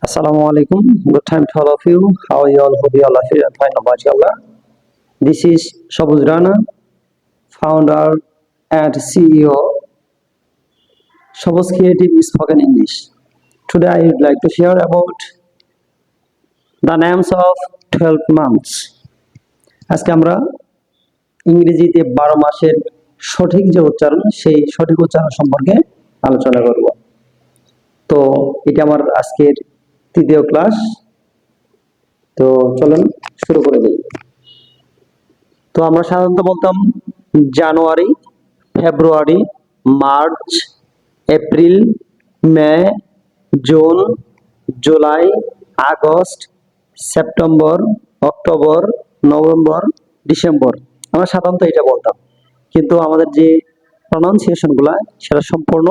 Assalamu alaikum. Good time to all of you. How are you all? Hope you all are fine and fine, mashallah. This is Shabuz Rana, founder and CEO, Shabuz Creative Spoken English. Today I would like to share about the names of 12 months. আজকে আমরা ইংরেজিতে 12 মাসের সঠিক যে উচ্চারণ সেই সঠিক উচ্চারণ সম্পর্কে আলোচনা করব। তো এটা আমার আজকের তৃতীয় ক্লাস। তো চলুন শুরু করে দিই। তো আমরা সাধারণত বলতাম জানুয়ারি, ফেব্রুয়ারি, মার্চ, এপ্রিল, মে, জুন, জুলাই, আগস্ট, সেপ্টেম্বর, অক্টোবর, নভেম্বর, ডিসেম্বর। আমরা সাধারণত এটা বলতাম, কিন্তু আমাদের যে প্রনাউন্সিয়েশনগুলো সেটা সম্পূর্ণ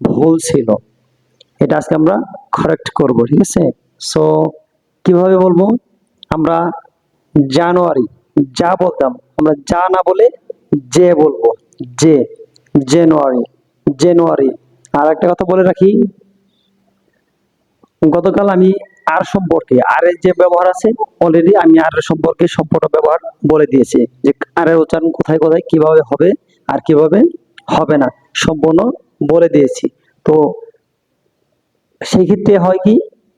ভুল ছিল। এটা আজকে আমরা কারেক্ট করব, ঠিক আছে? সো কিভাবে বলবো? আমরা জানুয়ারি যা বলতাম, আমরা যা না বলে যে বলবো, যে জানুয়ারি জানুয়ারি। আর একটা কথা বলে রাখি, গতকাল আমি আর সম্পর্কে আর এর যে ব্যবহার আছে অলরেডি আমি আর সম্পর্কে সম্পূর্ণ ব্যবহার বলে দিয়েছি, যে আর এর উচ্চারণ কোথায় কোথায় কিভাবে হবে আর কিভাবে হবে না সম্পূর্ণ বলে দিয়েছি। তো সেই ক্ষেত্রে হয় কি,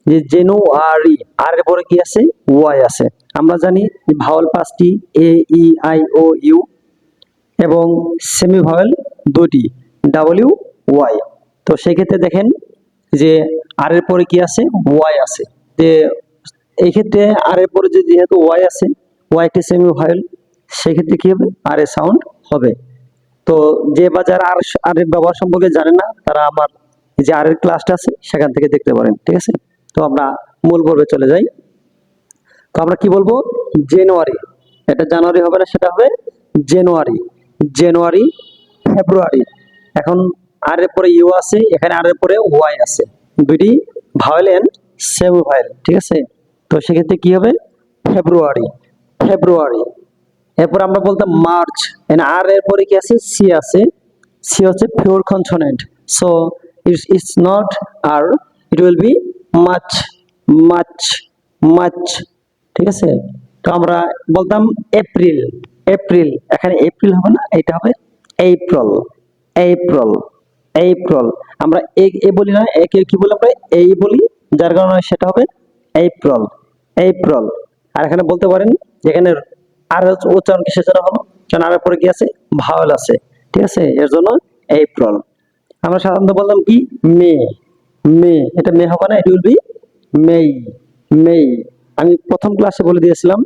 যে জানুয়ারি আর এর পরে কি আছে? ওয়াই আছে। আমরা জানি ভাওয়াল পাঁচটি, এ, ই, আই, ও, ইউ, এবং সেমি ভাওয়াল দুটি, ডাব্লিউ, ওয়াই। তো সেই ক্ষেত্রে দেখেন যে আর এর পরে কি আছে? ওয়াই আছে। যে এই ক্ষেত্রে আর এর পরে যেহেতু ওয়াই আছে, ওয়াই একটি সেমি ভাওয়াল, সেক্ষেত্রে কি হবে? আর এ সাউন্ড হবে। তো যে বাজার আর এর ব্যবহার সম্পর্কে জানেন না, তারা আমার যে আর এর ক্লাসটা আছে সেখান থেকে দেখতে পারেন, ঠিক আছে? তো আমরা মূল পর্বে চলে যাই। তো আমরা কি বলবো? জানুয়ারি। এটা জানুয়ারি হবে না, সেটা হবে জানুয়ারি। জানুয়ারি, ফেব্রুয়ারি। এখন আর এর পরে ইউ আছে, এখানে আর এর পরে ওয়াই আছে, দুটি ভাওয়েল এন্ড সেমি ভাওয়েল, ঠিক আছে? তো সেক্ষেত্রে কি হবে? ফেব্রুয়ারি ফেব্রুয়ারি। এরপর আমরা বলতাম মার্চ, আর এর পরে কি আছে? সি আছে। সি হচ্ছে pure consonant, so it's not R, it will be much much much, ঠিক আছে? তো আমরা বলতাম এপ্রিল এপ্রিল, এখানে এপ্রিল হবে না, এটা হবে এপ্রিল এপ্রিল এপ্রিল। আমরা এ বলি না, একে কি বলি আমরা? এই বলি, যার কারণে সেটা হবে এপ্রিল এপ্রিল। আর এখানে বলতে পারেন যেখানে আর উচ্চারণ কিসের জন্য হলো? কারণ আর পরে কি আছে? ভাওয়েল আছে, ঠিক আছে? এর জন্য এপ্রিল। আমরা সাধারণত বললাম কি? মে মে। এটা মে হবে না, ইট উইল বি মেই মেই। আমি প্রথম ক্লাসে বলে দিয়েছিলাম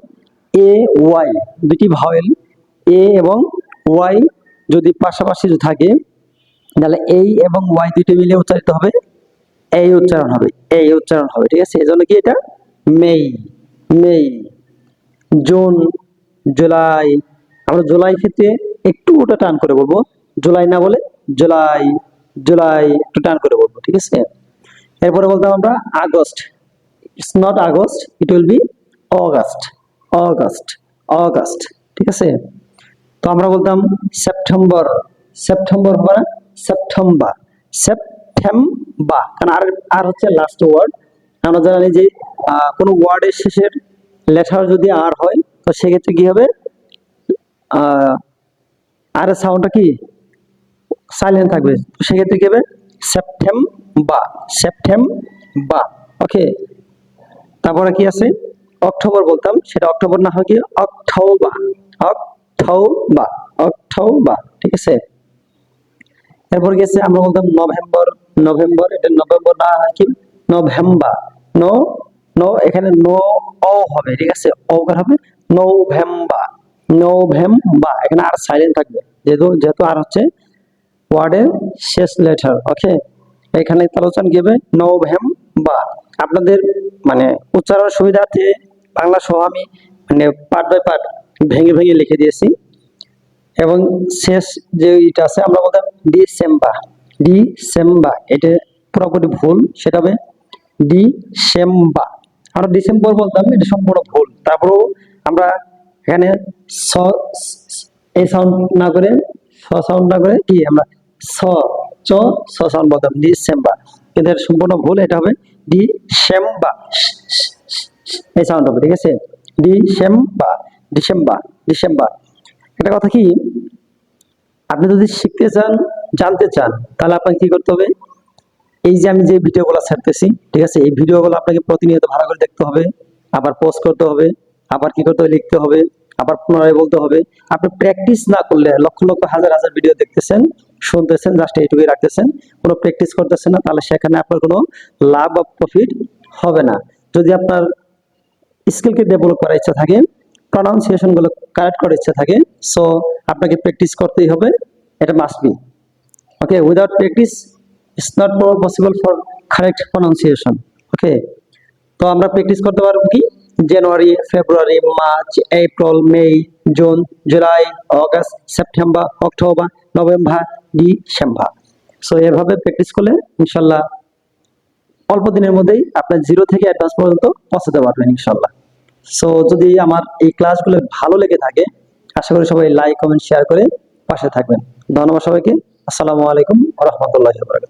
এ ওয়াই দুটি ভাওয়েল, এ এবং ওয়াই যদি পাশাপাশি থাকে তাহলে এই এবং ওয়াই দুটি মিলে উচ্চারিত হবে, এই উচ্চারণ হবে, এই উচ্চারণ হবে, ঠিক আছে? এজন্য কি এটা মেই মেই। জুন, জুলাই। আমরা জুলাই ক্ষেত্রে একটু ওটা টান করে বলবো, জুলাই না বলে জুলাই জুলাই একটু টান করে বলবো, ঠিক আছে? এরপরে বলতাম আমরা August. It's not August, it will B August August August, ঠিক আছে? তো আমরা বলতাম সেপ্টেম্বর। সেপ্টেম্বর হবে না, সেপ্টেম্বর সেপ্টেম্বা। কারণ আর হচ্ছে লাস্ট ওয়ার্ড। আমরা জানি যে কোনো ওয়ার্ডের শেষের লেটার যদি আর হয়, তো সেক্ষেত্রে কি হবে? আর সাউন্ডটা কি? সাইলেন্ট থাকবে। তো সেক্ষেত্রে কি হবে? সেপ্টেম্বা সেপ্টেম্বা, ওকে। তারপরে কি আছে? অক্টোবর বলতাম, সেটা অক্টোবর না হয় কি? অক্টোবা অক্টোবা অক্টোবা, ঠিক আছে? এরপর গেছে আমরা বলতাম নভেম্বর। নভেম্বর, এটা নভেম্বর না হয় কি? নভেম্বর। নো নো, এখানে নো ও হবে, ঠিক আছে? ওকার হবে নভেম্বর নভেম্বর। এখানে আর সাইলেন্ট থাকবে, যেহেতু আর হচ্ছে ওয়ার্ডের শেষ লেটার, ওকে। এখানে তার উচ্চারণ কি হবে? নভেম্বর। আপনাদের মানে উচ্চারণ সুবিধার্থে বাংলা সহ আমি মানে পার্ট বাই পার্ট ভেঙে ভেঙে লিখে দিয়েছি। এবং শেষ যে এটা আছে আমরা বলতাম ডিসেম্বর ডিসেম্বর, এটা পুরোপুরি ভুল, সেটা হবে ডিসেম্বর। আমরা ডিসেম্বর বলতাম, এটা সম্পূর্ণ ভুল। তারপরেও আমরা এখানে স এই সাউন্ড না করে, স সাউন্ড না করে কি আমরা স চ স সাউন্ড বলতাম ডিসেম্বর, কিন্তু এটা সম্পূর্ণ ভুল, এটা হবে ডিসেম্বর, এই সাউন্ড হবে, ঠিক আছে? December, December, December. একটা কথা কি, আপনি যদি শিখতে চান, জানতে চান, তাহলে আপনাকে কি করতে হবে? এই যে আমি যে ভিডিওগুলো ছাড়তেছি, ঠিক আছে, এই ভিডিওগুলো আপনাকে প্রতিনিয়ত ভালো করে দেখতে হবে, আবার পোস্ট করতে হবে, আবার কি করতে হবে, লিখতে হবে, আবার পুনরায় বলতে হবে। আপনি প্র্যাকটিস না করলে লক্ষ লক্ষ হাজার হাজার ভিডিও দেখতেছেন, শুনতেছেন, জাস্ট এইটুকুই রাখতেছেন, কোনো প্র্যাকটিস করতেছেন না, তাহলে সেখানে আপনার কোনো লাভ বা প্রফিট হবে না। যদি আপনার স্কিলকে ডেভেলপ করার ইচ্ছা থাকে, প্রনাউন্সিয়েশন গুলো কারেক্ট করার ইচ্ছা থাকে, সো আপনাকে প্র্যাকটিস করতেই হবে, এটা must be. Okay, without practice it's not possible for correct pronunciation. Okay, তো আমরা প্র্যাকটিস করতে পারবো কি? জানুয়ারি, ফেব্রুয়ারি, মার্চ, এপ্রিল, মে, June, July, August, September, October, November, December. So এভাবে প্র্যাকটিস করলে ইনশাল্লাহ অল্প দিনের মধ্যেই আপনার জিরো থেকে অ্যাডভান্স পর্যন্ত পৌঁছাতে পারবেন ইনশাল্লাহ। সো যদি আমার এই ক্লাসগুলো ভালো লেগে থাকে, আশা করি সবাই লাইক, কমেন্ট, শেয়ার করে পাশে থাকবেন। ধন্যবাদ সবাইকে। আসসালামু আলাইকুম ওয়া রাহমাতুল্লাহি ওয়া বারাকাতুহু।